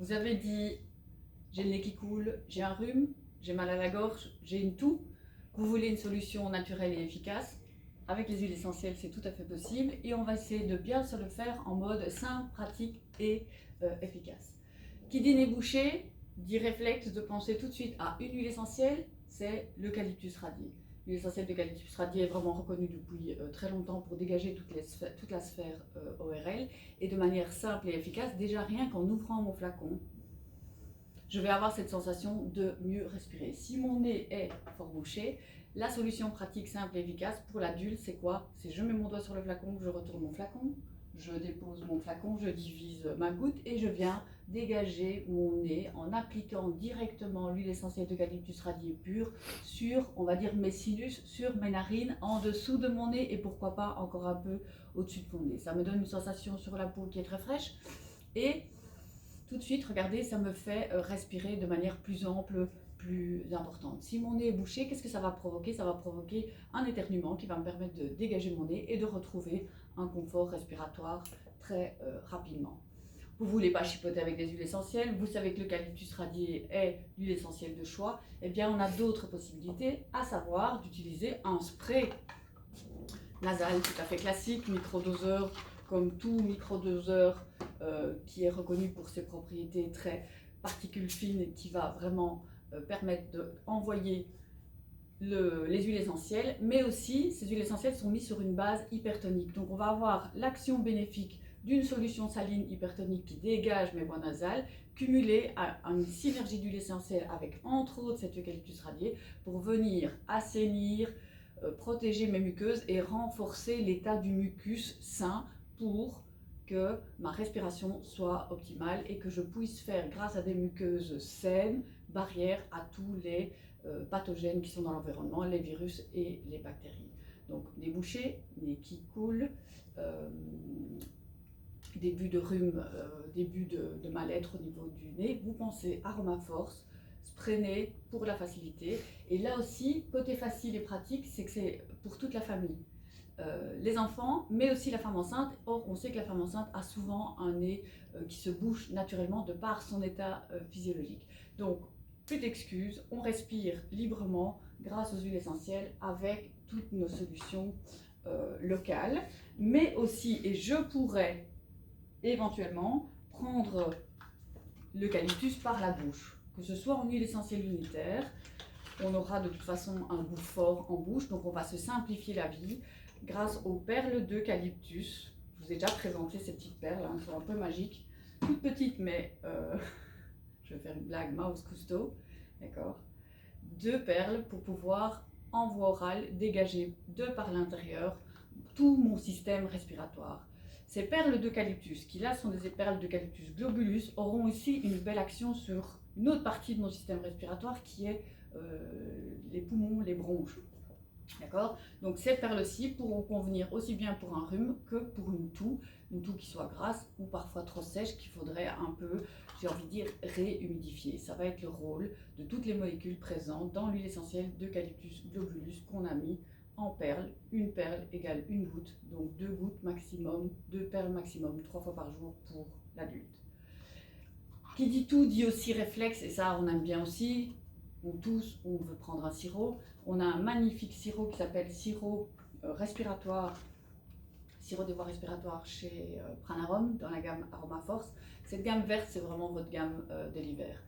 Vous avez dit, j'ai le nez qui coule, j'ai un rhume, j'ai mal à la gorge, j'ai une toux. Vous voulez une solution naturelle et efficace. Avec les huiles essentielles, c'est tout à fait possible. Et on va essayer de bien se le faire en mode simple, pratique et efficace. Qui dit nez bouché, dit réflexe de penser tout de suite à une huile essentielle, c'est l'eucalyptus radié. L'huile essentielle d'eucalyptus radié est vraiment reconnue depuis très longtemps pour dégager toute la sphère ORL et de manière simple et efficace. Déjà rien qu'en ouvrant mon flacon, je vais avoir cette sensation de mieux respirer. Si mon nez est fort bouché, la solution pratique, simple et efficace pour l'adulte, c'est quoi? C'est je mets mon doigt sur le flacon, je retourne mon flacon, je dépose mon flacon, je divise ma goutte et je viens dégager mon nez en appliquant directement l'huile essentielle d'eucalyptus radié pure sur, on va dire, mes sinus, sur mes narines, en dessous de mon nez et pourquoi pas encore un peu au-dessus de mon nez. Ça me donne une sensation sur la peau qui est très fraîche et tout de suite, regardez, ça me fait respirer de manière plus ample, plus importante. Si mon nez est bouché, qu'est-ce que ça va provoquer? Ça va provoquer un éternuement qui va me permettre de dégager mon nez et de retrouver un confort respiratoire très rapidement. Vous ne voulez pas chipoter avec des huiles essentielles, vous savez que l'eucalyptus radié est l'huile essentielle de choix, eh bien on a d'autres possibilités, à savoir d'utiliser un spray nasal tout à fait classique, microdoseur, comme tout microdoseur qui est reconnu pour ses propriétés très particules fines et qui va vraiment permettre d'envoyer les huiles essentielles, mais aussi ces huiles essentielles sont mises sur une base hypertonique. Donc on va avoir l'action bénéfique d'une solution saline hypertonique qui dégage mes voies nasales, cumulée à une synergie d'huile essentielle avec entre autres cet eucalyptus radié pour venir assainir, protéger mes muqueuses et renforcer l'état du mucus sain pour que ma respiration soit optimale et que je puisse faire, grâce à des muqueuses saines, barrière à tous les pathogènes qui sont dans l'environnement, les virus et les bactéries. Donc nez bouché, nez qui coule, début de rhume, début de mal-être au niveau du nez, vous pensez Aromaforce, spray nez pour la facilité. Et là aussi, côté facile et pratique, c'est que c'est pour toute la famille. Les enfants, mais aussi la femme enceinte. Or, on sait que la femme enceinte a souvent un nez qui se bouche naturellement de par son état physiologique. Donc, plus d'excuses, on respire librement grâce aux huiles essentielles avec toutes nos solutions locales. Mais aussi, et je pourrais éventuellement prendre l'eucalyptus par la bouche, que ce soit en huile essentielle unitaire. On aura de toute façon un goût fort en bouche, donc on va se simplifier la vie grâce aux perles d'eucalyptus. Je vous ai déjà présenté ces petites perles, elles sont un peu magiques, toutes petites, mais je vais faire une blague, mouse cousteau, d'accord. 2 perles pour pouvoir, en voie orale, dégager de par l'intérieur tout mon système respiratoire. Ces perles d'eucalyptus, qui là sont des perles d'eucalyptus globulus, auront aussi une belle action sur une autre partie de mon système respiratoire qui est les poumons, les bronches. D'accord? Donc ces perles-ci pourront convenir aussi bien pour un rhume que pour une toux qui soit grasse ou parfois trop sèche qu'il faudrait un peu, j'ai envie de dire, réhumidifier. Ça va être le rôle de toutes les molécules présentes dans l'huile essentielle d'eucalyptus globulus qu'on a mis en perles. Une perle égale une goutte, donc 2 gouttes maximum, 2 perles maximum, 3 fois par jour pour l'adulte. Qui dit tout dit aussi réflexe, et ça on aime bien aussi. On tousse, on veut prendre un sirop. On a un magnifique sirop qui s'appelle sirop respiratoire, sirop des voies respiratoires chez Pranarum dans la gamme Aromaforce. Cette gamme verte, c'est vraiment votre gamme de l'hiver.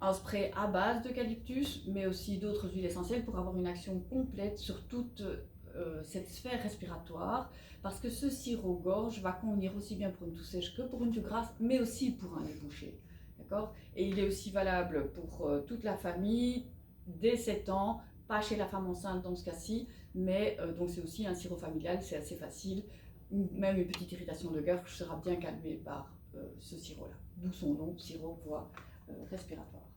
Un spray à base d'eucalyptus, mais aussi d'autres huiles essentielles pour avoir une action complète sur toute cette sphère respiratoire, parce que ce sirop gorge va convenir aussi bien pour une toux sèche que pour une toux grasse, mais aussi pour un nez bouché. Et il est aussi valable pour toute la famille, dès 7 ans, pas chez la femme enceinte dans ce cas-ci, mais donc c'est aussi un sirop familial, c'est assez facile. Même une petite irritation de gorge sera bien calmée par ce sirop-là. D'où son nom, sirop voie respiratoire.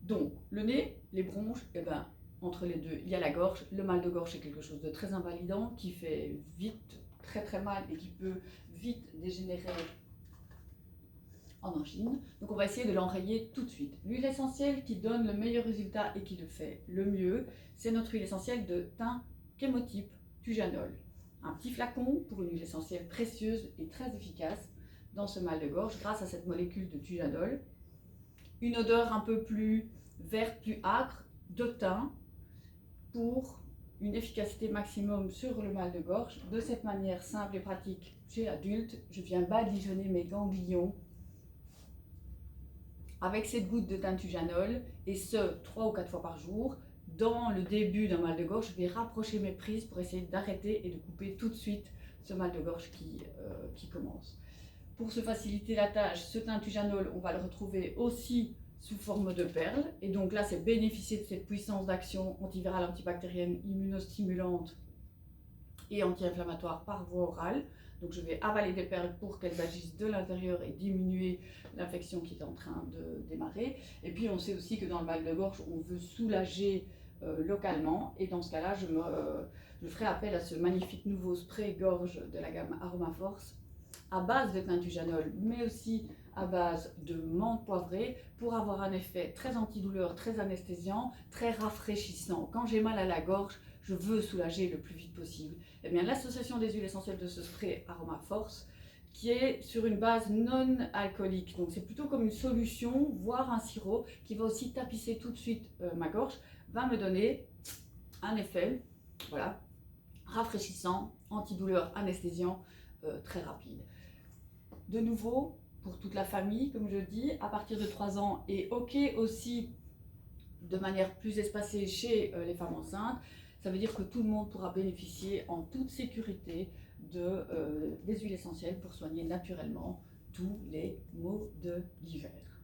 Donc, le nez, les bronches, et ben, entre les deux, il y a la gorge. Le mal de gorge, c'est quelque chose de très invalidant, qui fait vite très très mal et qui peut vite dégénérer en angine. Donc on va essayer de l'enrayer tout de suite. L'huile essentielle qui donne le meilleur résultat et qui le fait le mieux, c'est notre huile essentielle de thym chémotype Tujanol. Un petit flacon pour une huile essentielle précieuse et très efficace. dans ce mal de gorge grâce à cette molécule de tujanol. Une odeur un peu plus verte, plus âcre, de thym, pour une efficacité maximum sur le mal de gorge. De cette manière simple et pratique chez l'adulte, je viens badigeonner mes ganglions avec cette goutte de thym-tujanol, et ce 3 ou 4 fois par jour. Dans le début d'un mal de gorge, je vais rapprocher mes prises pour essayer d'arrêter et de couper tout de suite ce mal de gorge qui commence. Pour se faciliter la tâche, ce thym-tujanol, on va le retrouver aussi sous forme de perles. Et donc là, c'est bénéficier de cette puissance d'action antivirale, antibactérienne, immunostimulante et anti-inflammatoire par voie orale. Donc je vais avaler des perles pour qu'elles agissent de l'intérieur et diminuer l'infection qui est en train de démarrer. Et puis on sait aussi que dans le mal de gorge, on veut soulager localement. Et dans ce cas-là, je ferai appel à ce magnifique nouveau spray gorge de la gamme AromaForce à base de thym-tujanol, mais aussi à base de menthe poivrée, pour avoir un effet très antidouleur, très anesthésiant, très rafraîchissant. Quand j'ai mal à la gorge, je veux soulager le plus vite possible. Eh bien, l'association des huiles essentielles de ce spray AromaForce, qui est sur une base non alcoolique, donc c'est plutôt comme une solution, voire un sirop, qui va aussi tapisser tout de suite ma gorge, va me donner un effet, voilà, rafraîchissant, antidouleur, anesthésiant, très rapide. De nouveau, pour toute la famille, comme je dis, à partir de 3 ans, et ok aussi de manière plus espacée chez les femmes enceintes. Ça veut dire que tout le monde pourra bénéficier en toute sécurité des huiles essentielles pour soigner naturellement tous les maux de l'hiver.